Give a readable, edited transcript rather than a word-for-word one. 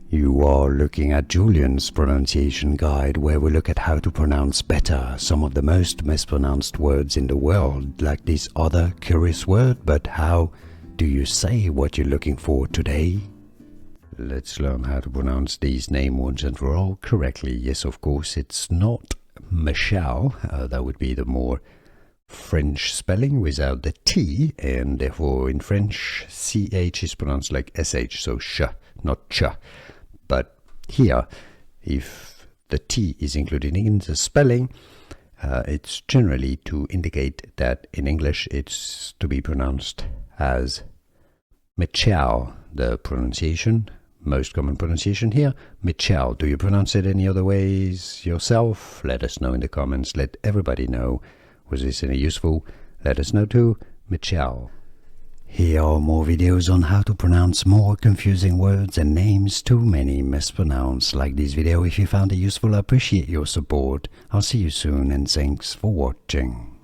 You are looking at Julian's pronunciation guide, where we look at how to pronounce better some of the most mispronounced words in the world, like this other curious word. But how do you say what you're looking for today? Let's learn how to pronounce these names once and for all correctly. Yes, of course, it's not Michelle. That would be the more French spelling without the T, and therefore in French, CH is pronounced like SH, so sh, not ch. But here, if the T is included in the spelling, it's generally to indicate that in English it's to be pronounced as Mitchelle, the pronunciation, most common pronunciation here, Mitchelle. Do you pronounce it any other ways yourself? Let us know in the comments. Let everybody know. Was this any useful? Let us know too. Mitchelle. Here are more videos on how to pronounce more confusing words and names too many mispronounced. Like this video if you found it useful. I appreciate your support. I'll see you soon and thanks for watching.